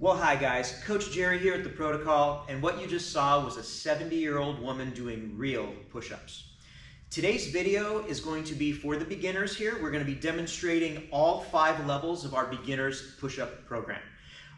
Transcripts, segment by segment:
Well, hi guys, Coach Jerry here at The Protocol, and what you just saw was a 70-year-old woman doing real push-ups. Today's video is going to be for the beginners here. We're going to be demonstrating all 5 levels of our beginners push-up program.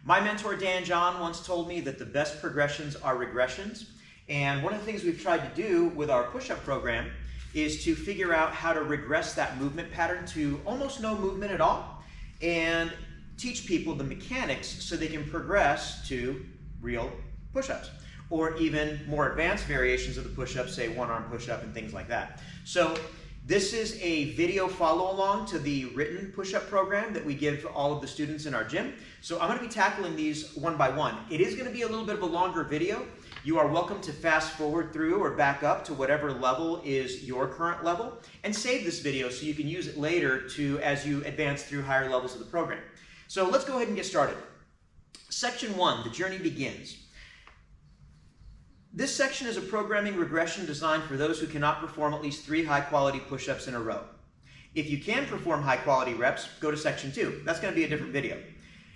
My mentor Dan John once told me that the best progressions are regressions, and one of the things we've tried to do with our push-up program is to figure out how to regress that movement pattern to almost no movement at all, and teach people the mechanics so they can progress to real push-ups, or even more advanced variations of the push-ups, say one-arm push-up and things like that. So this is a video follow-along to the written push-up program that we give all of the students in our gym. So I'm going to be tackling these one by one. It is going to be a little bit of a longer video. You are welcome to fast forward through or back up to whatever level is your current level and save this video so you can use it later as you advance through higher levels of the program. So let's go ahead and get started. Section 1, the journey begins. This section is a programming regression designed for those who cannot perform at least 3 high-quality push-ups in a row. If you can perform high-quality reps, go to Section 2. That's going to be a different video.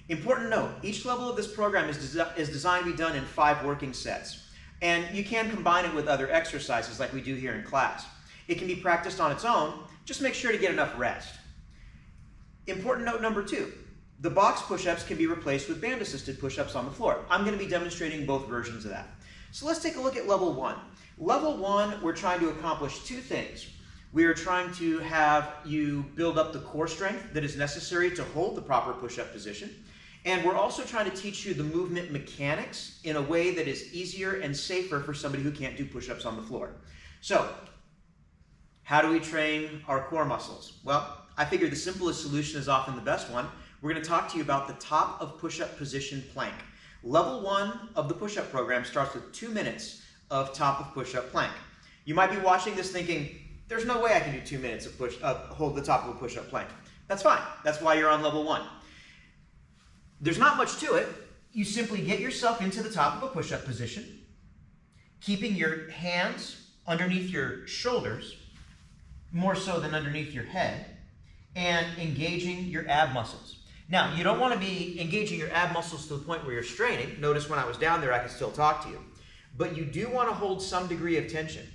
Important note, each level of this program is designed to be done in 5 working sets. And you can combine it with other exercises like we do here in class. It can be practiced on its own. Just make sure to get enough rest. Important note number 2. The box push-ups can be replaced with band-assisted push-ups on the floor. I'm going to be demonstrating both versions of that. So let's take a look at level 1. Level 1, we're trying to accomplish 2 things. We are trying to have you build up the core strength that is necessary to hold the proper push-up position. And we're also trying to teach you the movement mechanics in a way that is easier and safer for somebody who can't do push-ups on the floor. So, how do we train our core muscles? Well, I figure the simplest solution is often the best one. We're going to talk to you about the top of push-up position plank. Level 1 of the push-up program starts with 2 minutes of top of push-up plank. You might be watching this thinking, there's no way I can do 2 minutes of hold the top of a push-up plank. That's fine. That's why you're on level 1. There's not much to it. You simply get yourself into the top of a push-up position, keeping your hands underneath your shoulders, more so than underneath your head, and engaging your ab muscles. Now, you don't want to be engaging your ab muscles to the point where you're straining. Notice when I was down there, I could still talk to you. But you do want to hold some degree of tension.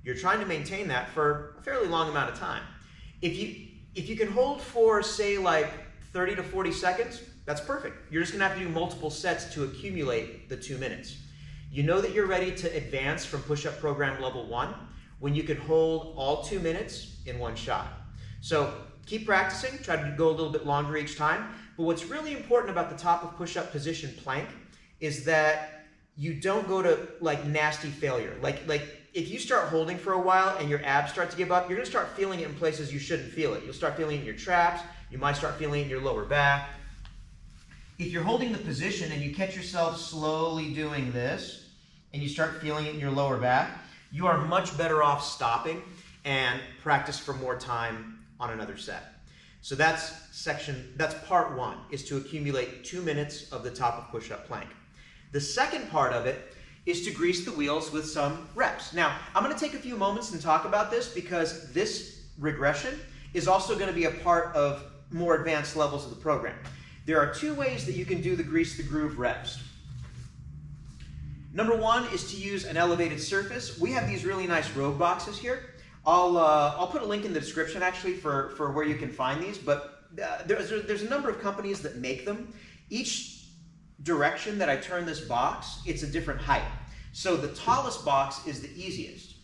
You're trying to maintain that for a fairly long amount of time. If you can hold for, say, like 30 to 40 seconds, that's perfect. You're just going to have to do multiple sets to accumulate the 2 minutes. You know that you're ready to advance from push-up program level 1 when you can hold all 2 minutes in one shot. So keep practicing. Try to go a little bit longer each time. But what's really important about the top of push-up position plank is that you don't go to like nasty failure. Like if you start holding for a while and your abs start to give up, you're going to start feeling it in places you shouldn't feel it. You'll start feeling it in your traps. You might start feeling it in your lower back. If you're holding the position and you catch yourself slowly doing this and you start feeling it in your lower back, you are much better off stopping and practice for more time on another set. So that's part 1, is to accumulate 2 minutes of the top of push-up plank. The second part of it is to grease the wheels with some reps. Now, I'm going to take a few moments and talk about this because this regression is also going to be a part of more advanced levels of the program. There are 2 ways that you can do the grease the groove reps. Number 1 is to use an elevated surface. We have these really nice rogue boxes here. I'll put a link in the description actually for where you can find these, but there's a number of companies that make them. Each direction that I turn this box, it's a different height. So the tallest box is the easiest.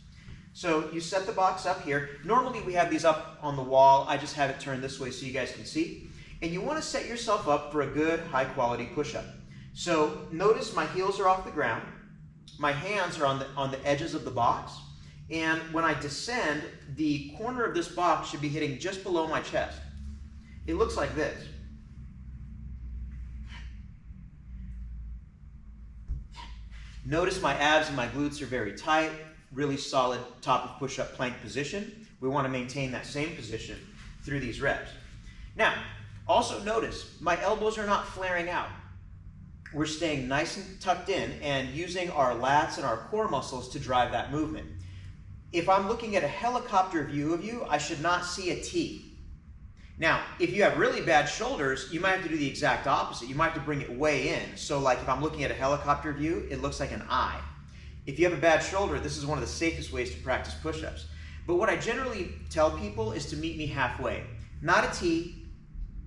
So you set the box up here. Normally we have these up on the wall. I just have it turned this way so you guys can see. And you want to set yourself up for a good high quality push-up. So notice my heels are off the ground. My hands are on the edges of the box. And when I descend, the corner of this box should be hitting just below my chest. It looks like this. Notice my abs and my glutes are very tight, really solid top of push-up plank position. We want to maintain that same position through these reps. Now, also notice my elbows are not flaring out. We're staying nice and tucked in and using our lats and our core muscles to drive that movement. If I'm looking at a helicopter view of you, I should not see a T. Now, if you have really bad shoulders, you might have to do the exact opposite. You might have to bring it way in. So like if I'm looking at a helicopter view, it looks like an eye. If you have a bad shoulder, this is one of the safest ways to practice push-ups. But what I generally tell people is to meet me halfway. Not a T,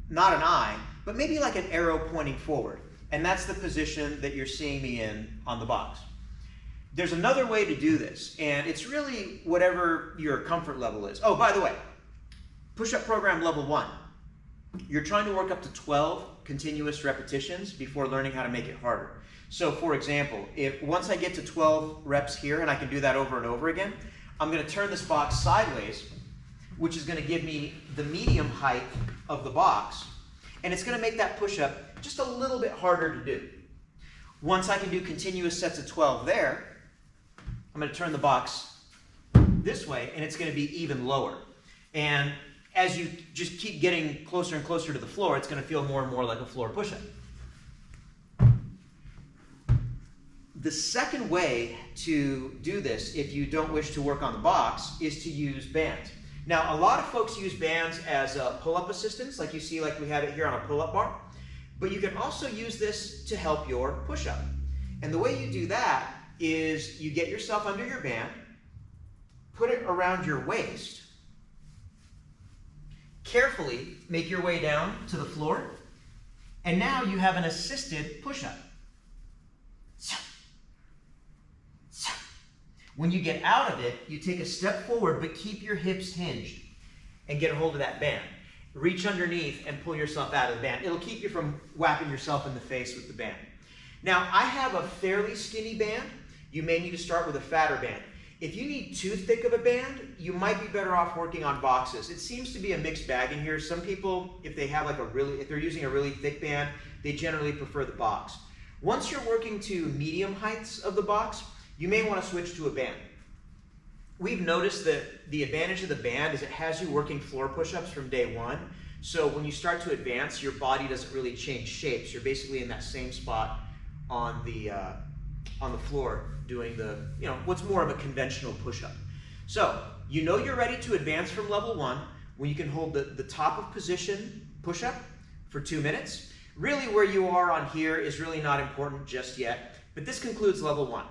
not an I, but maybe like an arrow pointing forward. And that's the position that you're seeing me in on the box. There's another way to do this, and it's really whatever your comfort level is. Oh, by the way, push-up program level 1. You're trying to work up to 12 continuous repetitions before learning how to make it harder. So for example, if once I get to 12 reps here, and I can do that over and over again, I'm going to turn this box sideways, which is going to give me the medium height of the box, and it's going to make that push-up just a little bit harder to do. Once I can do continuous sets of 12 there, I'm going to turn the box this way, and it's going to be even lower. And as you just keep getting closer and closer to the floor, it's going to feel more and more like a floor push-up. The second way to do this, if you don't wish to work on the box, is to use bands. Now, a lot of folks use bands as pull-up assistants, like you see like we have it here on a pull-up bar. But you can also use this to help your push-up. And the way you do that is you get yourself under your band, put it around your waist, carefully make your way down to the floor, and now you have an assisted push-up. When you get out of it, you take a step forward, but keep your hips hinged and get a hold of that band. Reach underneath and pull yourself out of the band. It'll keep you from whapping yourself in the face with the band. Now, I have a fairly skinny band. You may need to start with a fatter band. If you need too thick of a band, you might be better off working on boxes. It seems to be a mixed bag in here. If they're using a really thick band, they generally prefer the box. Once you're working to medium heights of the box, you may want to switch to a band. We've noticed that the advantage of the band is it has you working floor push-ups from day one. So when you start to advance, your body doesn't really change shapes. You're basically in that same spot on the floor doing what's more of a conventional push-up. So you know you're ready to advance from level 1 when you can hold the top of position push-up for 2 minutes. Really where you are on here is really not important just yet, but this concludes level 1.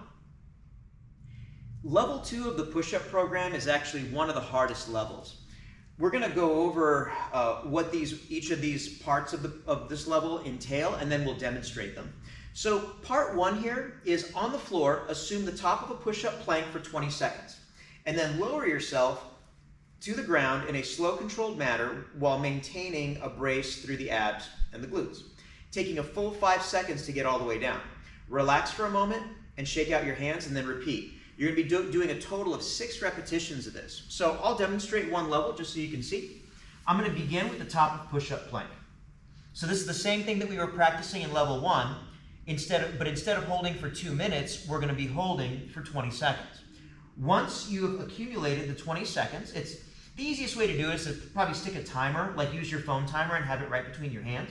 Level 2 of the push-up program is actually one of the hardest levels. We're going to go over what each of these parts of this level entail, and then we'll demonstrate them. So part 1 here is on the floor, assume the top of a push-up plank for 20 seconds, and then lower yourself to the ground in a slow controlled manner while maintaining a brace through the abs and the glutes, taking a full 5 seconds to get all the way down. Relax for a moment and shake out your hands and then repeat. You're going to be doing a total of 6 repetitions of this. So I'll demonstrate one level just so you can see. I'm going to begin with the top of push-up plank. So this is the same thing that we were practicing in level 1, but instead of holding for 2 minutes, we're going to be holding for 20 seconds. Once you have accumulated the 20 seconds, the easiest way to do it is to probably stick a timer, like use your phone timer and have it right between your hands.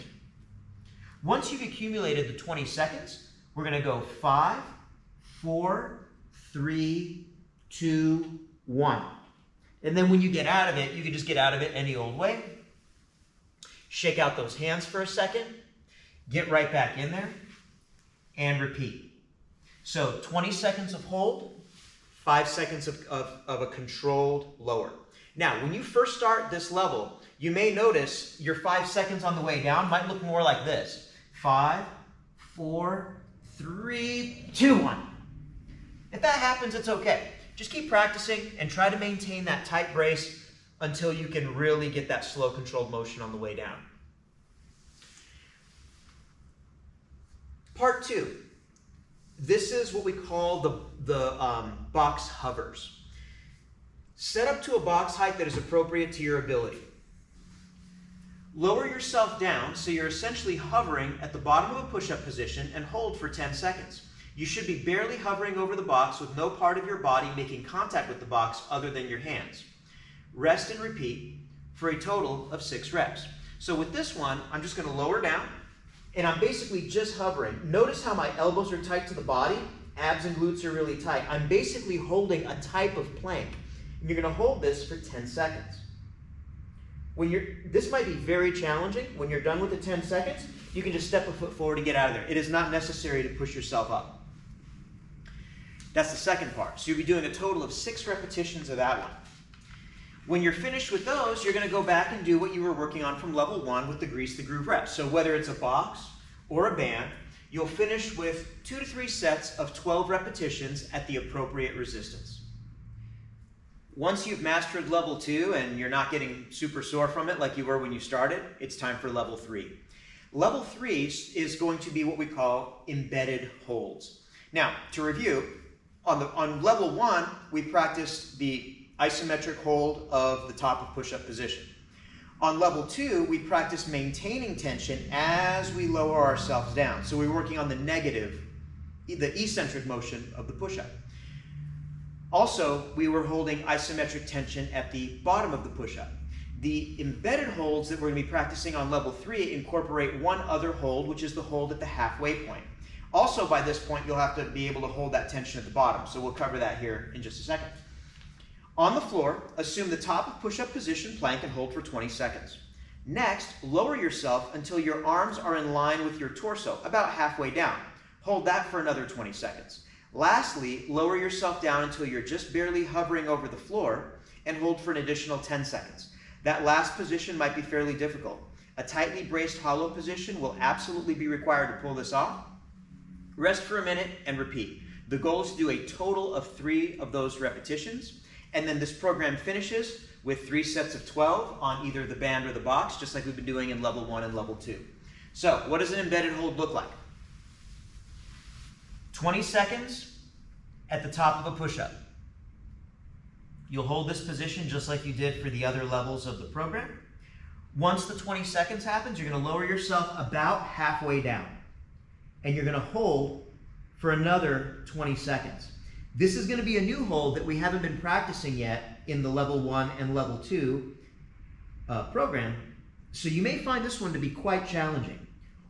Once you've accumulated the 20 seconds, we're going to go 5, 4, 3, 2, 1. And then when you get out of it, you can just get out of it any old way. Shake out those hands for a second. Get right back in there. And repeat. So 20 seconds of hold, 5 seconds of a controlled lower. Now, when you first start this level, you may notice your 5 seconds on the way down might look more like this. 5, 4, 3, 2, 1. If that happens, it's okay. Just keep practicing and try to maintain that tight brace until you can really get that slow controlled motion on the way down. Part 2. This is what we call the box hovers. Set up to a box height that is appropriate to your ability. Lower yourself down so you're essentially hovering at the bottom of a push-up position and hold for 10 seconds. You should be barely hovering over the box with no part of your body making contact with the box other than your hands. Rest and repeat for a total of 6 reps. So with this one, I'm just going to lower down, and I'm basically just hovering. Notice how my elbows are tight to the body, abs and glutes are really tight. I'm basically holding a type of plank. And you're going to hold this for 10 seconds. This might be very challenging. When you're done with the 10 seconds, you can just step a foot forward and get out of there. It is not necessary to push yourself up. That's the second part. So you'll be doing a total of 6 repetitions of that one. When you're finished with those, you're going to go back and do what you were working on from level 1 with the grease the groove reps. So whether it's a box or a band, you'll finish with 2 to 3 sets of 12 repetitions at the appropriate resistance. Once you've mastered level 2 and you're not getting super sore from it like you were when you started, it's time for level 3. Level 3 is going to be what we call embedded holds. Now, to review, on level 1, we practiced the isometric hold of the top of push-up position. On level 2, we practice maintaining tension as we lower ourselves down. So we're working on the negative, the eccentric motion of the push-up. Also, we were holding isometric tension at the bottom of the push-up. The embedded holds that we're going to be practicing on level 3 incorporate one other hold, which is the hold at the halfway point. Also, by this point, you'll have to be able to hold that tension at the bottom. So we'll cover that here in just a second. On the floor, assume the top of push-up position plank and hold for 20 seconds. Next, lower yourself until your arms are in line with your torso, about halfway down. Hold that for another 20 seconds. Lastly, lower yourself down until you're just barely hovering over the floor and hold for an additional 10 seconds. That last position might be fairly difficult. A tightly braced hollow position will absolutely be required to pull this off. Rest for a minute and repeat. The goal is to do a total of 3 of those repetitions. And then this program finishes with 3 sets of 12 on either the band or the box, just like we've been doing in level 1 and level 2. So what does an embedded hold look like? 20 seconds at the top of a push-up. You'll hold this position just like you did for the other levels of the program. Once the 20 seconds happens, you're going to lower yourself about halfway down. And you're going to hold for another 20 seconds. This is going to be a new hold that we haven't been practicing yet in the level 1 and level 2 program. So you may find this one to be quite challenging.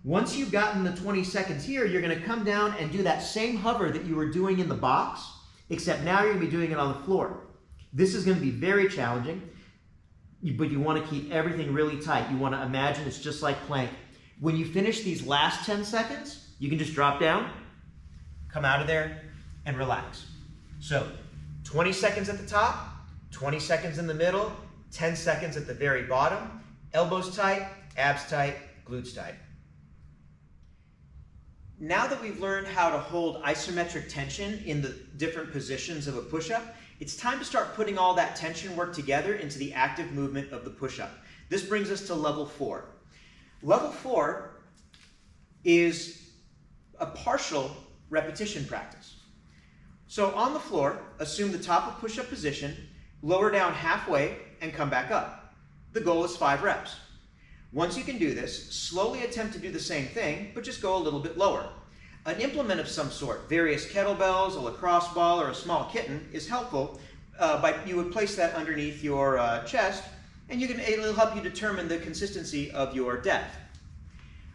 Once you've gotten the 20 seconds here, you're going to come down and do that same hover that you were doing in the box, except now you're going to be doing it on the floor. This is going to be very challenging, but you want to keep everything really tight. You want to imagine it's just like plank. When you finish these last 10 seconds, you can just drop down, come out of there, and relax. So 20 seconds at the top, 20 seconds in the middle, 10 seconds at the very bottom, elbows tight, abs tight, glutes tight. Now that we've learned how to hold isometric tension in the different positions of a push-up, it's time to start putting all that tension work together into the active movement of the push-up. This brings us to level 4. Level 4 is a partial repetition practice. So on the floor, assume the top of push-up position, lower down halfway, and come back up. The goal is 5 reps. Once you can do this, slowly attempt to do the same thing, but just go a little bit lower. An implement of some sort, various kettlebells, a lacrosse ball, or a small kitten, is helpful. You would place that underneath your chest, and it'll help you determine the consistency of your depth.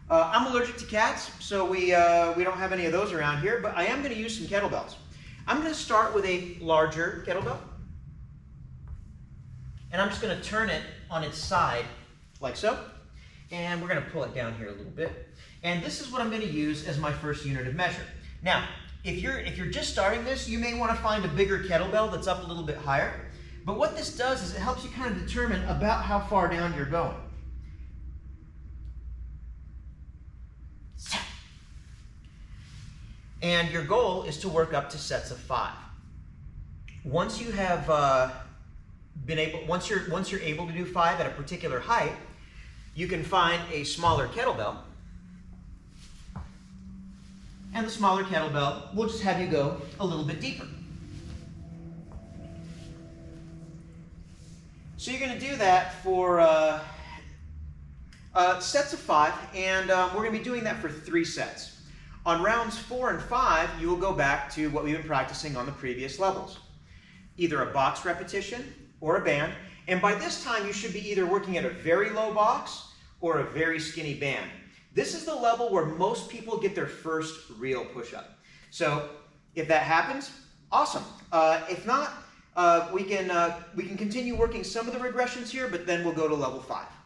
I'm allergic to cats, so we don't have any of those around here, but I am going to use some kettlebells. I'm going to start with a larger kettlebell, and I'm just going to turn it on its side, like so, and we're going to pull it down here a little bit. And this is what I'm going to use as my first unit of measure. Now, if you're just starting this, you may want to find a bigger kettlebell that's up a little bit higher. But what this does is it helps you kind of determine about how far down you're going. And your goal is to work up to sets of 5. Once you have once you're able to do 5 at a particular height, you can find a smaller kettlebell. And the smaller kettlebell will just have you go a little bit deeper. So you're going to do that for sets of 5, and we're going to be doing that for 3 sets. On rounds 4 and 5, you will go back to what we've been practicing on the previous levels. Either a box repetition or a band, and by this time you should be either working at a very low box or a very skinny band. This is the level where most people get their first real push-up. So if that happens, awesome. If not, we can continue working some of the regressions here, but then we'll go to level 5.